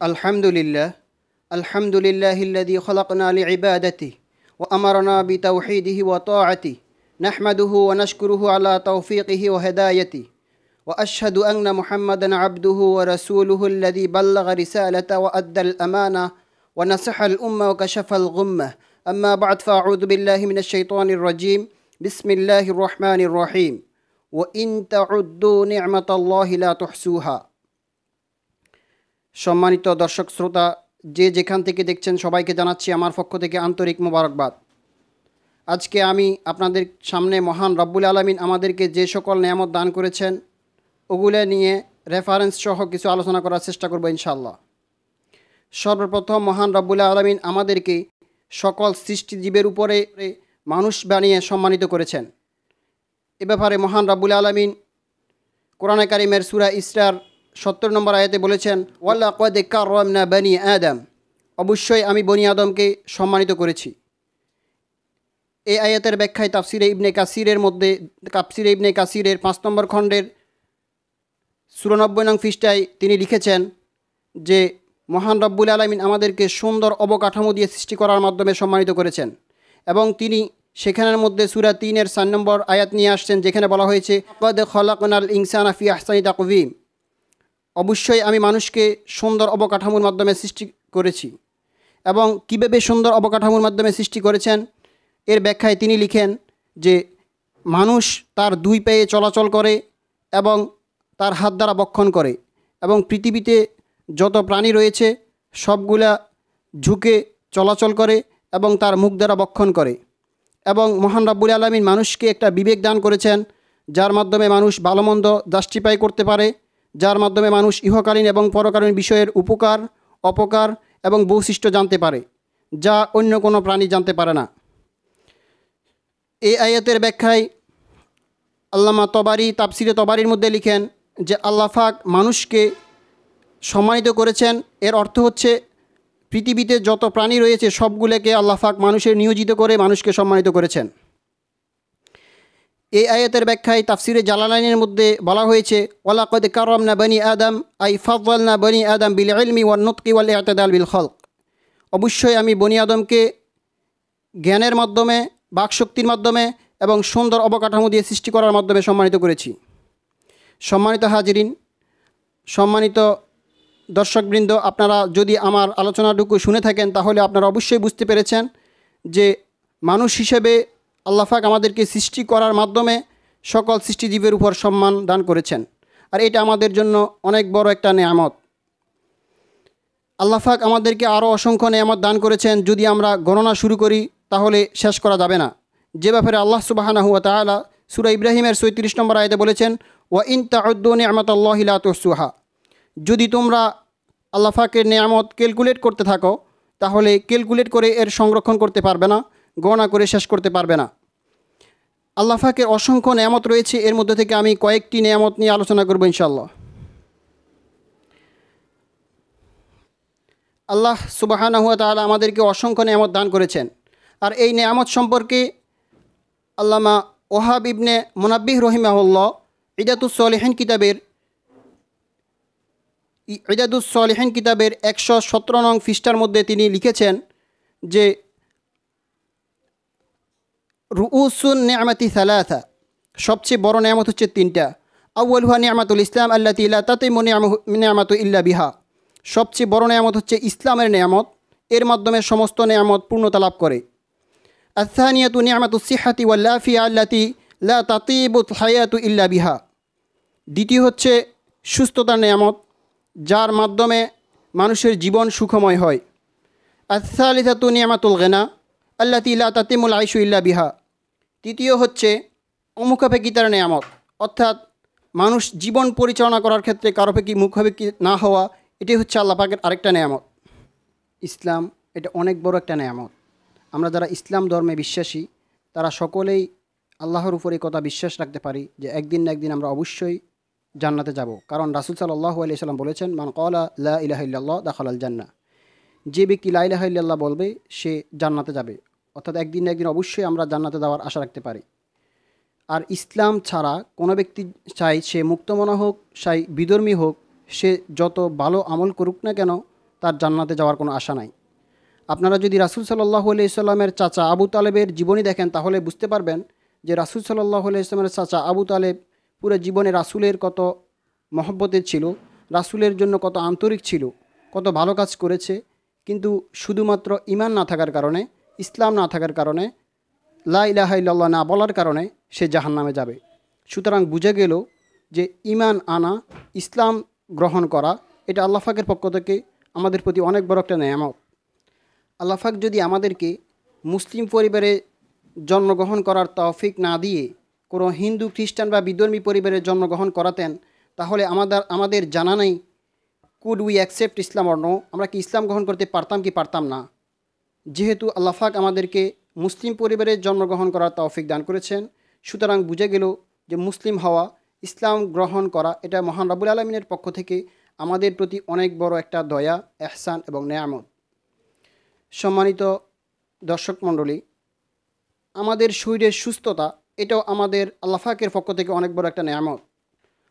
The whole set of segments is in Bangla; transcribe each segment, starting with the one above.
আলহামদুলিল্লাহ আলহামদুলিল্লাহিল্লাযী খলাকনা লিইবাদাতিহি ওয়া আমারনা বিতাওহীদিহি ওয়া তাআতিহি নাহমাদুহু ওয়া নাশকুরুহু আলা তাওফীকিহি ওয়া হিদায়াতিহি ওয়া আশহাদু আন্না মুহাম্মাদান আবদুহু ওয়া রাসূলুহুল্লাযী বাল্লাগা রিসালাতা ওয়া আদ্দাল আমানা ওয়া নাসাহাল উম্মাহ ওয়া কাশাফাল গুম্মাহ আম্মা বা'দ ফাআউযু বিল্লাহি মিনাশ শাইতানির রাজীম বিসমিল্লাহির রহমানির রহিম ওয়া ইন তা'উদ্দু নি'মাতাল্লাহি লা তুহসুহা। সম্মানিত দর্শক শ্রোতা, যে যেখান থেকে দেখছেন সবাইকে জানাচ্ছি আমার পক্ষ থেকে আন্তরিক মোবারকবাদ। আজকে আমি আপনাদের সামনে মহান রব্বুল আলামিন আমাদেরকে যে সকল নেয়ামত দান করেছেন ওগুলো নিয়ে রেফারেন্স সহ কিছু আলোচনা করার চেষ্টা করব ইনশাআল্লাহ। সর্বপ্রথম মহান রব্বুল আলামিন আমাদেরকে সকল সৃষ্টিজীবের উপরে মানুষ বানিয়ে সম্মানিত করেছেন। এ ব্যাপারে মহান রব্বুল আলামিন কোরআনে কারিমের সূরা ইসরার ৭০ নম্বর আয়াতে বলেছেন, ওয়ালাকাদ কাররামনা বনি আদম, অবশ্যই আমি বনি আদমকে সম্মানিত করেছি। এই আয়াতের ব্যাখ্যায় তাফসিরে ইবনে কাসিরের ৫ নম্বর খণ্ডের ৯৪ নং পৃষ্ঠায় তিনি লিখেছেন যে মহান রব্বুল আলামিন আমাদেরকে সুন্দর অবকাঠামো দিয়ে সৃষ্টি করার মাধ্যমে সম্মানিত করেছেন এবং তিনি সেখানের মধ্যে সূরা ৩-এর ৪ নম্বর আয়াত নিয়ে আসছেন, যেখানে বলা হয়েছে ক্বাদ খলাকনাল ইনসানা ফি আহসানি তাকওয়িম, অবশ্যই আমি মানুষকে সুন্দর অবকাঠামোর মাধ্যমে সৃষ্টি করেছি। এবং কীভাবে সুন্দর অবকাঠামোর মাধ্যমে সৃষ্টি করেছেন এর ব্যাখ্যায় তিনি লিখেন যে মানুষ তার দুই পায়ে চলাচল করে এবং তার হাত দ্বারা বক্ষণ করে এবং পৃথিবীতে যত প্রাণী রয়েছে সবগুলা ঝুঁকে চলাচল করে এবং তার মুখ দ্বারা বক্ষণ করে। এবং মহান রব্বুল আলামিন মানুষকে একটা বিবেক দান করেছেন যার মাধ্যমে মানুষ ভালো মন্দ জাস্টিফাই করতে পারে, যার মাধ্যমে মানুষ ইহকালীন এবং পরকালীন বিষয়ের উপকার অপকার এবং বৈশিষ্ট্য জানতে পারে, যা অন্য কোনো প্রাণী জানতে পারে না। এই আয়াতের ব্যাখ্যায় আল্লামা তবারি তাফসিরে তবারির মধ্যে লিখেন যে আল্লাহ পাক মানুষকে সম্মানিত করেছেন। এর অর্থ হচ্ছে পৃথিবীতে যত প্রাণী রয়েছে সবগুলোকে আল্লাহ পাক মানুষের নিয়োজিত করে মানুষকে সম্মানিত করেছেন। এই আয়াতের ব্যাখ্যায় তাফসিরে জালালাইনের মধ্যে বলা হয়েছে, ওয়ালাকাদ কাররামনা বনি আদম আই ফাদদালনা বনি আদম বিল ইলমি ওয়ান নুতকি ওয়াল ই'তিদাল বিল খালক, অবশ্যই আমি বনি আদমকে জ্ঞানের মাধ্যমে, বাকশক্তির মাধ্যমে এবং সুন্দর অবকাঠামো দিয়ে সৃষ্টি করার মাধ্যমে সম্মানিত করেছি। সম্মানিত হাজিরিন, সম্মানিত দর্শকবৃন্দ, আপনারা যদি আমার আলোচনাটুকু শুনে থাকেন তাহলে আপনারা অবশ্যই বুঝতে পেরেছেন যে মানুষ হিসেবে আল্লাহ পাক আমাদেরকে সৃষ্টি করার মাধ্যমে সকল সৃষ্টিজীবের উপর সম্মান দান করেছেন, আর এটা আমাদের জন্য অনেক বড় একটা নেয়ামত। আল্লাহ পাক আমাদেরকে আরও অসংখ্য নেয়ামত দান করেছেন, যদি আমরা গণনা শুরু করি তাহলে শেষ করা যাবে না। যে ব্যাপারে আল্লাহ সুবহানাহু ওয়া তাআলা সূরা ইব্রাহিমের ৩৬ নম্বর আয়াতে বলেছেন, ওয়া ইন তাউদ্দু নি'মাতাল্লাহি লা তুহসুহা, যদি তোমরা আল্লাহ পাকের নেয়ামত ক্যালকুলেট করতে থাকো তাহলে ক্যালকুলেট করে এর সংরক্ষণ করতে পারবে না, গণনা করে শেষ করতে পারবে না। আল্লাহ পাকের অসংখ্য নেয়ামত রয়েছে, এর মধ্যে থেকে আমি কয়েকটি নেয়ামত নিয়ে আলোচনা করব ইনশাআল্লাহ। আল্লাহ সুবহানাহু ওয়া তাআলা আমাদেরকে অসংখ্য নেয়ামত দান করেছেন, আর এই নেয়ামত সম্পর্কে আল্লামা ওহাব ইবনে মুনাব্বিহ রহিমাহুল্লাহ ইদাতুস সলিহিন কিতাবের ১১৭ নং পৃষ্ঠার মধ্যে তিনি লিখেছেন যে রুউসুন নি'মাতি সালাসা, সবচেয়ে বড় নেয়ামত হচ্ছে তিনটা। আউয়ালুহা নি'মাতুল ইসলাম আল্লাতী লা তাতিমু নি'মাতু ইল্লা বিহা, সবচেয়ে বড় নেয়ামত হচ্ছে ইসলামের নেয়ামত, এর মাধ্যমে সমস্ত নেয়ামত পূর্ণতা লাভ করে। আস-সানিয়াতু নি'মাতুস সিহহাতি ওয়াল আফিয়া আল্লাতী লা তাতিবুল হায়াতু ইল্লা বিহা, দ্বিতীয় হচ্ছে সুস্থতার নেয়ামত, যার মাধ্যমে মানুষের জীবন সুখময় হয়। আস-সালিসাতু নি'মাতুল গিনা আল্লাতী লা তাতিমুল আইশু ইল্লা বিহা, তৃতীয় হচ্ছে অমুখাপেক্ষিতার নেয়ামত, অর্থাৎ মানুষ জীবন পরিচালনা করার ক্ষেত্রে কারো প্রতি মুখাপেক্ষী না হওয়া, এটাই হচ্ছে আল্লাহ পাকের আরেকটা নেয়ামত। ইসলাম এটা অনেক বড় একটা নেয়ামত। আমরা যারা ইসলাম ধর্মে বিশ্বাসী তারা সকলেই আল্লাহর উপর এই কথা বিশ্বাস রাখতে পারি যে একদিন না একদিন আমরা অবশ্যই জান্নাতে যাব, কারণ রাসূল সাল্লাল্লাহু আলাইহি সাল্লাম বলেছেন, মান ক্বালা লা ইলাহা ইল্লাল্লাহ দাখালাল জান্নাহ, যে ব্যক্তি লা ইলাহা ইল্লাল্লাহ বলবে সে জান্নাতে যাবে, অর্থাৎ একদিন না একদিন অবশ্যই আমরা জান্নাতে যাওয়ার আশা রাখতে পারি। আর ইসলাম ছাড়া কোনো ব্যক্তি, চাই সে মুক্তমনা হোক, চাই বিধর্মী হোক, সে যত ভালো আমল করুক না কেন, তার জান্নাতে যাওয়ার কোনো আশা নাই। আপনারা যদি রাসূল সাল্লাল্লাহু আলাইহি সাল্লামের চাচা আবু তালেবের জীবনী দেখেন তাহলে বুঝতে পারবেন যে রাসূল সাল্লাল্লাহু আলাইহি সাল্লামের চাচা আবু তালেব পুরো জীবনে রাসূলের কত মহব্বতের ছিল, রাসূলের জন্য কত আন্তরিক ছিল, কত ভালো কাজ করেছে। কিন্তু শুধুমাত্র ঈমান না থাকার কারণে, ইসলাম না থাকার কারণে, লা ইলাহা ইল্লাল্লাহ না বলার কারণে সে জাহান্নামে যাবে। সুতরাং বুঝে গেল যে ঈমান আনা, ইসলাম গ্রহণ করা এটা আল্লাহ পাকের পক্ষ থেকে আমাদের প্রতি অনেক বড় একটা নেয়ামত। আল্লাহ পাক যদি আমাদেরকে মুসলিম পরিবারে জন্মগ্রহণ করার তৌফিক না দিয়ে কোনো হিন্দু, খ্রিস্টান বা বিধর্মী পরিবারে জন্মগ্রহণ করাতেন তাহলে আমাদের জানা নেই could we accept Islam or no, আমরা কি ইসলাম গ্রহণ করতে পারতাম কি পারতাম না। যেহেতু আল্লাহ পাক আমাদেরকে মুসলিম পরিবারে জন্মগ্রহণ করার তৌফিক দান করেছেন, সুতরাং বুঝে গেল যে মুসলিম হওয়া, ইসলাম গ্রহণ করা এটা মহান রব্বুল আলামিনের পক্ষ থেকে আমাদের প্রতি অনেক বড় একটা দয়া, এহসান এবং নেয়ামত। সম্মানিত দর্শক মণ্ডলী, আমাদের শরীরের সুস্থতা এটাও আমাদের আল্লাহ পাকের পক্ষ থেকে অনেক বড় একটা নেয়ামত।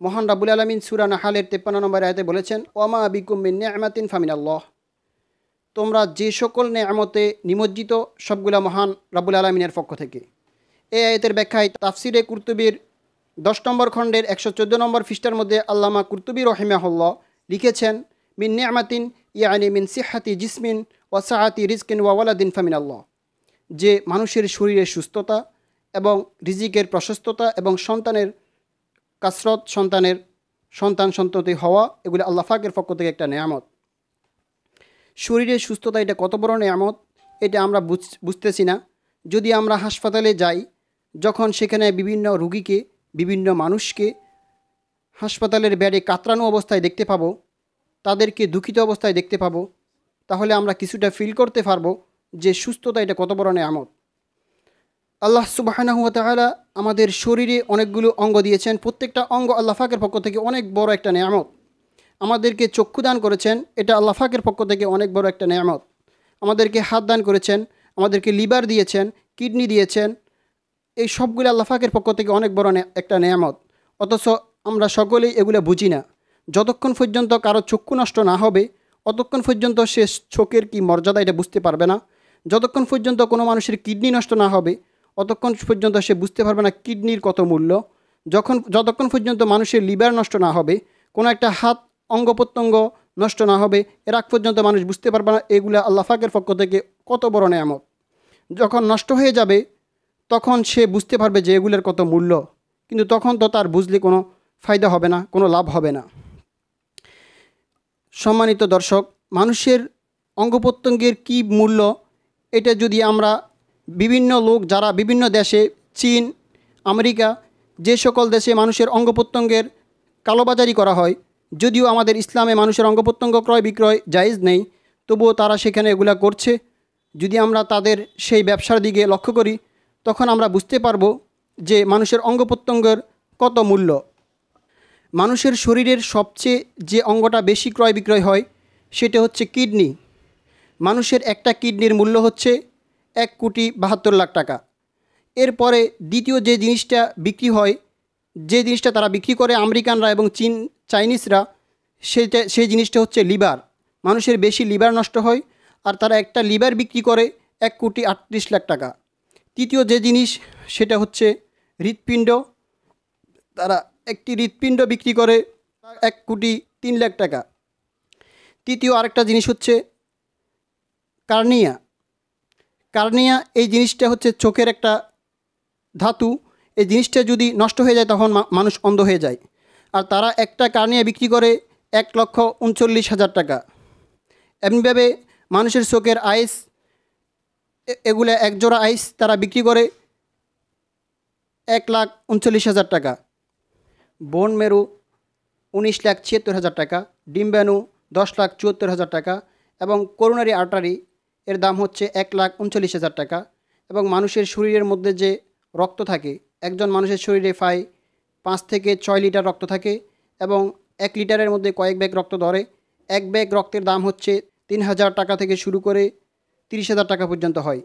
মহান রব্বুল আলামিন সূরা নাহলের 53 নম্বর আয়াতে বলেছেন, ওয়ামা বিকুম মিন নি'মাতিন ফামিনাল্লাহ। তোমরা যে সকল নেয়ামতে নিমজ্জিত সবগুলা মহান রব্বুল আলামিনের পক্ষ থেকে। এই আয়াতের ব্যাখ্যায় তাফসিরে কুরতুবির 10 নম্বর খণ্ডের 114 নম্বর পৃষ্ঠার মধ্যে আল্লামা কুরতুবী রহিমাহুল্লাহ লিখেছেন, মিন নি'মাতিন ইয়ানি মিন সিহহাতি জিসমিন ওয়া সাআতি রিজকিন ওয়া ওয়ালাদিন ফামিনাল্লাহ। যে মানুষের শরীরের সুস্থতা এবং রিজিকের প্রশস্ততা এবং সন্তানের কাসরত, সন্তান সন্ততি হওয়া, এগুলো আল্লাহ পাকের পক্ষ থেকে একটা নেয়ামত। শরীরের সুস্থতা এটা কত বড় নেয়ামত এটা আমরা বুঝতেছি না। যদি আমরা হাসপাতালে যাই, যখন সেখানে বিভিন্ন রুগীকে, বিভিন্ন মানুষকে হাসপাতালের বেডে কাতরানো অবস্থায় দেখতে পাবো, তাদেরকে দুঃখিত অবস্থায় দেখতে পাবো, তাহলে আমরা কিছুটা ফিল করতে পারবো যে সুস্থতা এটা কত বড় নেয়ামত। আল্লাহ সুবহানাহু ওয়া তাআলা আমাদের শরীরে অনেকগুলো অঙ্গ দিয়েছেন, প্রত্যেকটা অঙ্গ আল্লাহ পাকের পক্ষ থেকে অনেক বড় একটা নেয়ামত। আমাদেরকে চক্ষু দান করেছেন, এটা আল্লাহ পাকের পক্ষ থেকে অনেক বড় একটা নেয়ামত। আমাদেরকে হাত দান করেছেন, আমাদেরকে লিভার দিয়েছেন, কিডনি দিয়েছেন, এই সবগুলো আল্লাহ পাকের পক্ষ থেকে অনেক বড় একটা নেয়ামত। অথচ আমরা সকলেই এগুলো বুঝি না। যতক্ষণ পর্যন্ত কারো চক্ষু নষ্ট না হবে অতক্ষণ পর্যন্ত সে চোখের কি মর্যাদা এটা বুঝতে পারবে না। যতক্ষণ পর্যন্ত কোনো মানুষের কিডনি নষ্ট না হবে অতক্ষণ পর্যন্ত সে বুঝতে পারবে না কিডনির কত মূল্য। যতক্ষণ পর্যন্ত মানুষের লিভার নষ্ট না হবে, কোনো একটা হাত অঙ্গ প্রত্যঙ্গ নষ্ট না হবে, এর আগ পর্যন্ত মানুষ বুঝতে পারবে না এগুলো আল্লাহ পাকের পক্ষ থেকে কত বড় নেয়ামত। যখন নষ্ট হয়ে যাবে তখন সে বুঝতে পারবে যে এগুলোর কত মূল্য, কিন্তু তখন তো তার বুঝলে কোনো ফায়দা হবে না, কোনো লাভ হবে না। সম্মানিত দর্শক, মানুষের অঙ্গ প্রত্যঙ্গের কী মূল্য এটা যদি আমরা বিভিন্ন লোক যারা বিভিন্ন দেশে, চীন, আমেরিকা, যে সকল দেশে মানুষের অঙ্গ প্রত্যঙ্গের কালোবাজারি করা হয়, যদিও আমাদের ইসলামে মানুষের অঙ্গ প্রত্যঙ্গ ক্রয় বিক্রয় জায়েজ নেই, তবুও তারা সেখানে এগুলা করছে। যদি আমরা তাদের সেই ব্যবসার দিকে লক্ষ্য করি তখন আমরা বুঝতে পারবো যে মানুষের অঙ্গ প্রত্যঙ্গের কত মূল্য। মানুষের শরীরের সবচেয়ে যে অঙ্গটা বেশি ক্রয় বিক্রয় হয় সেটা হচ্ছে কিডনি। মানুষের একটা কিডনির মূল্য হচ্ছে 1,72,00,000 টাকা। এরপরে দ্বিতীয় যে জিনিসটা বিক্রি হয়, যে জিনিসটা তারা বিক্রি করে আমেরিকানরা এবং চাইনিজরা, সেই জিনিসটা হচ্ছে লিভার। মানুষের বেশি লিভার নষ্ট হয় আর তারা একটা লিভার বিক্রি করে 1,38,00,000 টাকা। তৃতীয় যে জিনিস সেটা হচ্ছে হৃৎপিণ্ড। তারা একটি হৃৎপিণ্ড বিক্রি করে 1,03,00,000 টাকা। তৃতীয় আরেকটা জিনিস হচ্ছে কার্নিয়া। এই জিনিসটা হচ্ছে চোখের একটা ধাতু। এই জিনিসটা যদি নষ্ট হয়ে যায় তখন মানুষ অন্ধ হয়ে যায়। আর তারা একটা কার্নিয়া বিক্রি করে 1,39,000 টাকা। এমনিভাবে মানুষের চোখের আইস, এগুলো একজোড়া আইস তারা বিক্রি করে 1,39,000 টাকা। বোন মেরু 19,76,000 টাকা, ডিম্বাণু 10,74,000 টাকা এবং করোনারি আর্টারি এর দাম হচ্ছে 1,39,000 টাকা। এবং মানুষের শরীরের মধ্যে যে রক্ত থাকে, একজন মানুষের শরীরে প্রায় 5 থেকে 6 লিটার রক্ত থাকে এবং 1 লিটারের মধ্যে কয়েক ব্যাগ রক্ত ধরে। 1 ব্যাগ রক্তের দাম হচ্ছে 3,000 টাকা থেকে শুরু করে 30,000 টাকা পর্যন্ত হয়।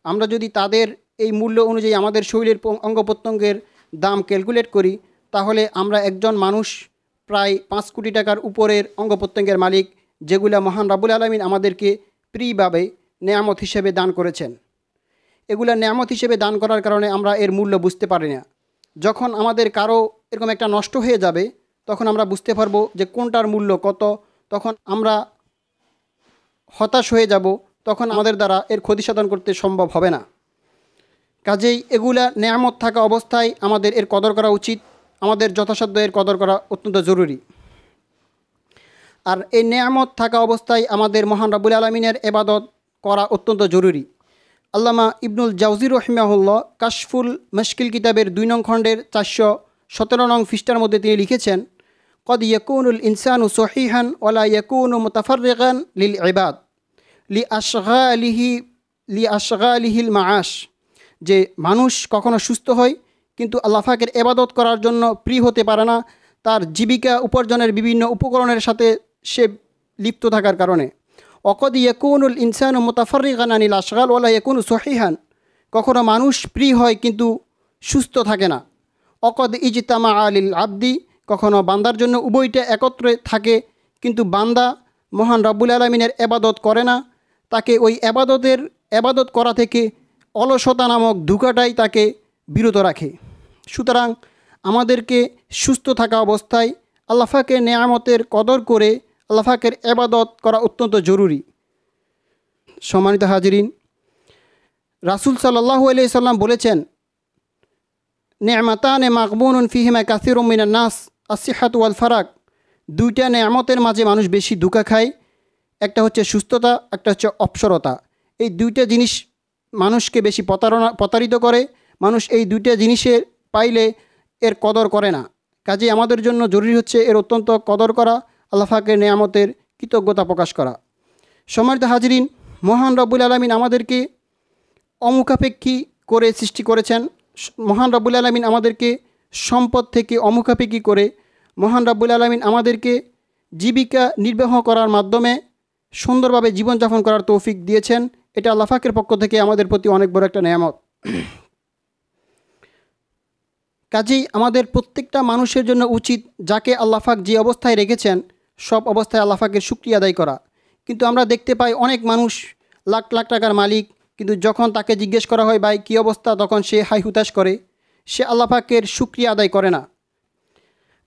আমরা যদি তাদের এই মূল্য অনুযায়ী আমাদের শরীরের অঙ্গ প্রত্যঙ্গের দাম ক্যালকুলেট করি তাহলে আমরা একজন মানুষ প্রায় 5 কোটি টাকার উপরের অঙ্গ প্রত্যঙ্গের মালিক যেগুলা মহান রাব্বুল আলামিন আমাদেরকে প্রিয়ভাবে নেয়ামত হিসেবে দান করেছেন। এগুলা নেয়ামত হিসেবে দান করার কারণে আমরা এর মূল্য বুঝতে পারি না। যখন আমাদের কারো এরকম একটা নষ্ট হয়ে যাবে তখন আমরা বুঝতে পারবো যে কোনটার মূল্য কত। তখন আমরা হতাশ হয়ে যাব, তখন আমাদের দ্বারা এর ক্ষতি সাধন করতে সম্ভব হবে না। কাজেই এগুলা নেয়ামত থাকা অবস্থায় আমাদের এর কদর করা উচিত, আমাদের যথাসাধ্য এর কদর করা অত্যন্ত জরুরি। আর এই নেয়ামত থাকা অবস্থায় আমাদের মহান রাব্বুল আলামিনের ইবাদত করা অত্যন্ত জরুরি। আল্লামা ইবনুল জাওজি রহিমাহুল্লাহ কাশফুল মুশকিল কিতাবের 2 নং খণ্ডের 417 নং পৃষ্ঠার মধ্যে তিনি লিখেছেন, কদ ইয়াকুনুল ইনসানু সহিহান ওয়ালা ইয়াকুনু মুতাফাররিগান লিল ইবাদ লিআশগালিহিল মাআশ। যে মানুষ কখনো সুস্থ হয় কিন্তু আল্লাহ পাকের ইবাদত করার জন্য ফ্রি হতে পারে না, তার জীবিকা উপার্জনের বিভিন্ন উপকরণের সাথে সে লিপ্ত থাকার কারণে। অকদ ইয়াকুনুল ইনসানু মুতাফাররিগান আনিল আশগাল ওয়ালা ইয়াকুনু সহিহান, কখনো মানুষ ফ্রি হয় কিন্তু সুস্থ থাকে না। অকদ ইজতামা আলিল আবদি, কখনো বান্দার জন্য উভয়টা একত্রে থাকে কিন্তু বান্দা মহান রাব্বুল আলামিনের ইবাদত করে না, তাকে ওই ইবাদত করা থেকে অলসতা নামক ধোঁকাটাই তাকে বিরত রাখে। সুতরাং আমাদেরকে সুস্থ থাকা অবস্থায় আল্লাহ পাকের নেয়ামতের কদর করে আল্লাহ পাকের ইবাদত করা অত্যন্ত জরুরি। সম্মানিত হাজিরিন, রাসূল সাল্লাল্লাহু আলাইহি সাল্লাম বলেছেন, নে'মাতানে মাগবুনুন ফিহিমা কাসীরুম মিনান নাস আস-সিহহাতু ওয়াল ফারাগ। 2টা নেয়ামতের মাঝে মানুষ বেশি ধোঁকা খায়, একটা হচ্ছে সুস্থতা, একটা হচ্ছে অপসরতা। এই 2টা জিনিস মানুষকে বেশি প্রতারিত করে। মানুষ এই 2টা জিনিসের পাইলে এর কদর করে না। কাজেই আমাদের জন্য জরুরি হচ্ছে এর অত্যন্ত কদর করা, আল্লাহ পাকের নেয়ামতের কৃতজ্ঞতা প্রকাশ করা। সম্মানিত হাজিরিন, মহান রব্বুল আলামিন আমাদেরকে অমুখাপেক্ষী করে সৃষ্টি করেছেন। মহান রব্বুল আলামিন আমাদেরকে সম্পদ থেকে অমুখাপেক্ষী করে মহান রব্বুল আলামিন আমাদেরকে জীবিকা নির্বাহ করার মাধ্যমে সুন্দরভাবে জীবনযাপন করার তৌফিক দিয়েছেন। এটা আল্লাহ পাকের পক্ষ থেকে আমাদের প্রতি অনেক বড় একটা নেয়ামত। কাজেই আমাদের প্রত্যেকটা মানুষের জন্য উচিত যাকে আল্লাহ পাক যে অবস্থায় রেখেছেন সব অবস্থায় আল্লাহ পাকের শুকরিয়া আদায় করা। কিন্তু আমরা দেখতে পাই অনেক মানুষ লাখ লাখ টাকার মালিক, কিন্তু যখন তাকে জিজ্ঞেস করা হয় ভাই কী অবস্থা, তখন সে হাই হুতাশ করে, সে আল্লাহ পাকের শুকরিয়া আদায় করে না।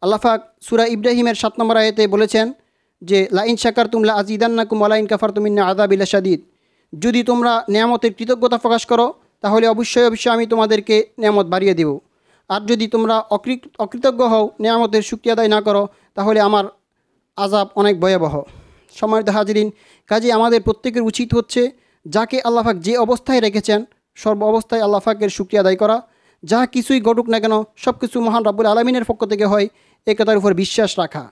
আল্লাহ পাক সূরা ইব্রাহিমের 7 নম্বর আয়াতে বলেছেন যে লা ইন শাকারতুম লা আযীদান্নাকুম ওয়া লা ইন কাফারতুম ইন্না আযাবি লাশাদীদ। যদি তোমরা নেয়ামতের কৃতজ্ঞতা প্রকাশ করো তাহলে অবশ্যই আমি তোমাদেরকে নেয়ামত বাড়িয়ে দেব, আর যদি তোমরা অকৃতজ্ঞ হও, নেয়ামতের শুকরিয়া আদায় না করো, তাহলে আমার আযাব অনেক ভয়াবহ। সম্মানিত হাজিরিন, কাজে আমাদের প্রত্যেকের উচিত হচ্ছে যাকে আল্লাহ পাক যে অবস্থায় রেখেছেন সর্ব অবস্থায় আল্লাহ পাকের শুকরিয়া আদায় করা। যা কিছুই ঘটুক না কেন সব কিছু মহান রাব্বুল আলামিনের পক্ষ থেকে হয়, এ কথার উপর বিশ্বাস রাখা।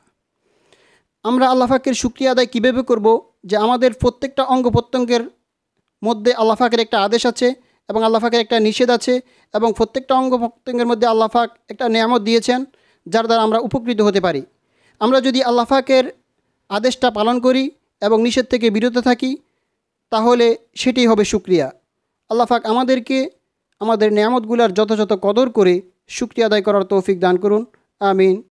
আমরা আল্লাহ পাকের শুকরিয়া আদায় কীভাবে করব? যে আমাদের প্রত্যেকটা অঙ্গ প্রত্যঙ্গের মধ্যে আল্লাহ পাকের একটা আদেশ আছে এবং আল্লাহ পাকের একটা নিষেধ আছে, এবং প্রত্যেকটা অঙ্গ প্রত্যঙ্গের মধ্যে আল্লাহ পাক একটা নেয়ামত দিয়েছেন যার দ্বারা আমরা উপকৃত হতে পারি। আমরা যদি আল্লাহ পাকের আদেশটা পালন করি এবং নিষেধ থেকে বিরত থাকি তাহলে সেটাই হবে শুকরিয়া। আল্লাহ পাক আমাদেরকে আমাদের নেয়ামতগুলোর যথাযথ কদর করে শুকরিয়া আদায় করার তৌফিক দান করুন। আমিন।